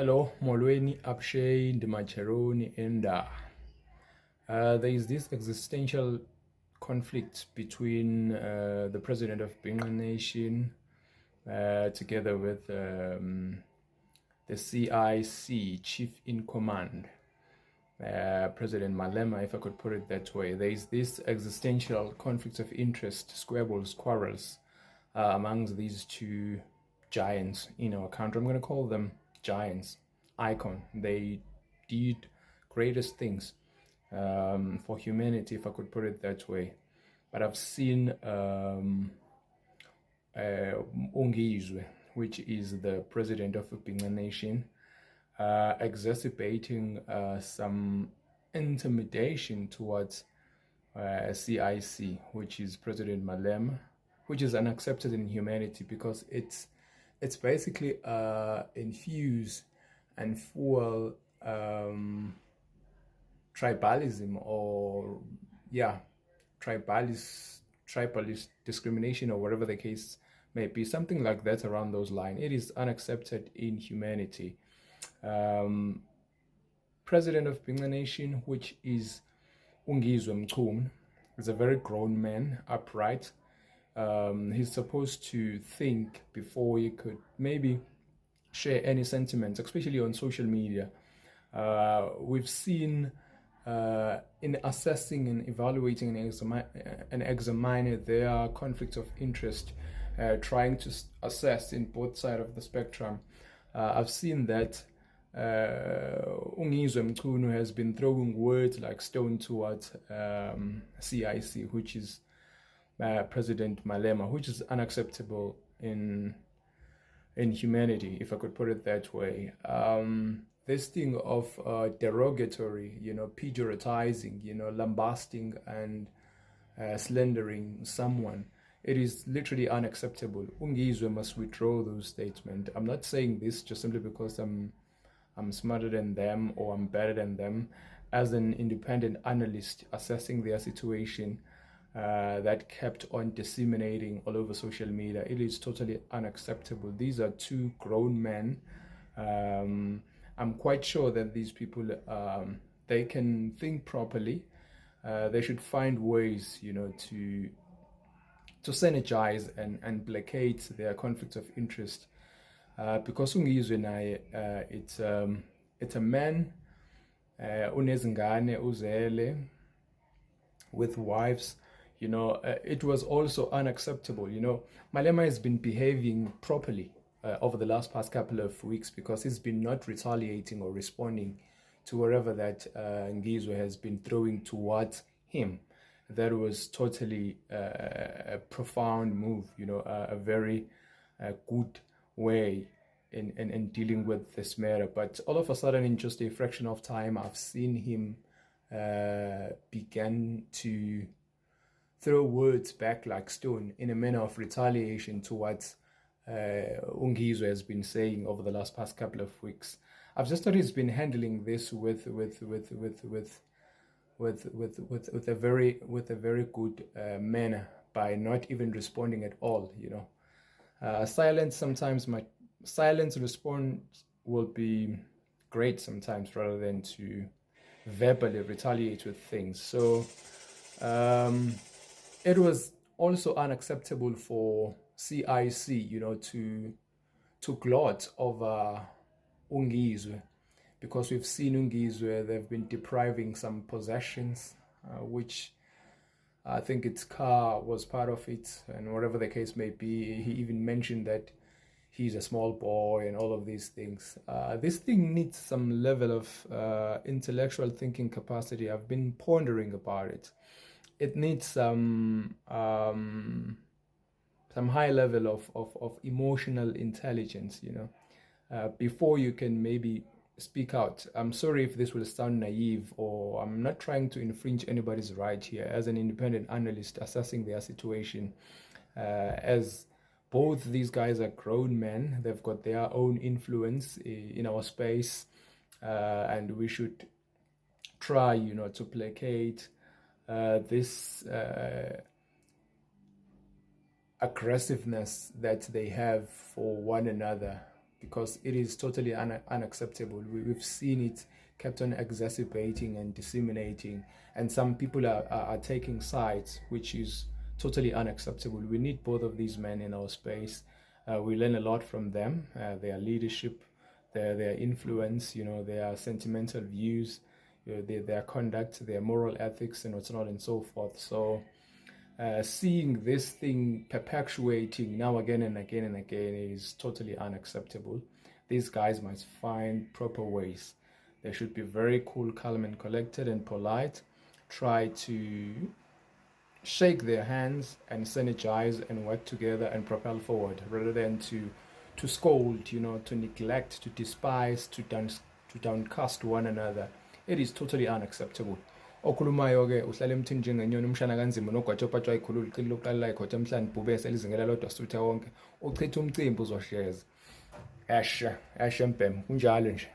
Hello, molweni, apshey, ndimacheroni, and there is this existential conflict between the president of Bingham Nation together with the CIC, Chief in Command, President Malema, if I could put it that way. There is this existential conflict of interest, squabbles, quarrels amongst these two giants in our country. I'm going to call them giants, icon. They did greatest things for humanity, if I could put it that way. But I've seen Ungizwe, which is the president of the Bingham Nation, exacerbating some intimidation towards CIC, which is President Malema, which is unacceptable in humanity because it's basically infuse and fuel tribalism, or tribalist discrimination, or whatever the case may be, something like that around those lines. It is unaccepted in humanity. President of Bingham Nation, which is Mchunu, is a very grown man, upright. He's supposed to think before he could maybe share any sentiments, especially on social media. We've seen in assessing and evaluating and examining their conflicts of interest, trying to assess in both sides of the spectrum. I've seen that Mchunu has been throwing words like stone towards CIC, which is President Malema, which is unacceptable in humanity, if I could put it that way. This thing of derogatory, pejoratizing, lambasting and slandering someone, it is literally unacceptable. Ungizwe must withdraw those statements. I'm not saying this just simply because I'm smarter than them or I'm better than them. As an independent analyst assessing their situation, that kept on disseminating all over social media, it is totally unacceptable. These are two grown men. I'm quite sure that these people, they can think properly. They should find ways, to synergize and placate their conflicts of interest. Because Ungizwe naye, it's a man unezingane uzele with wives. It was also unacceptable. Malema has been behaving properly over the past couple of weeks because he's been not retaliating or responding to whatever that Ngizwe has been throwing towards him. That was totally a profound move, a very good way in dealing with this matter. But all of a sudden, in just a fraction of time, I've seen him begin to throw words back like stone in a manner of retaliation towards Ungizwe has been saying over the past couple of weeks. I've just thought he's been handling this with a very good manner by not even responding at all. Silence response will be great sometimes rather than to verbally retaliate with things. So it was also unacceptable for CIC, to gloat over Ungizwe, because we've seen Ungizwe, they've been depriving some possessions, which I think its car was part of it, and whatever the case may be. He even mentioned that he's a small boy and all of these things. This thing needs some level of intellectual thinking capacity. I've been pondering about it. It needs some high level of emotional intelligence, before you can maybe speak out. I'm sorry if this will sound naive, or I'm not trying to infringe anybody's right here as an independent analyst assessing their situation. As both these guys are grown men, they've got their own influence in our space, and we should try, to placate this aggressiveness that they have for one another. because it is totally unacceptable. We've seen it kept on exacerbating and disseminating, and some people are taking sides, which is totally unacceptable. We need both of these men in our space. We learn a lot from them, their leadership, their influence, their sentimental views, their conduct, their moral ethics, and what's not, and so forth. So seeing this thing perpetuating now again and again and again is totally unacceptable. These guys must find proper ways. They should be very cool, calm, and collected and polite. Try to shake their hands and synergize and work together and propel forward, rather than to scold, to neglect, to despise, to downcast one another. It is totally unacceptable. Okhulumayo-ke uhlala emthini njengenyoni umshana kanzima nogwatshopatshwa ayikhulula iqili lokuqala layikhotha emhlanje bhubese elizingela lodwa sutha wonke uchitha umcimbi uzosheza. Eshe mbhemu kunjalo nje.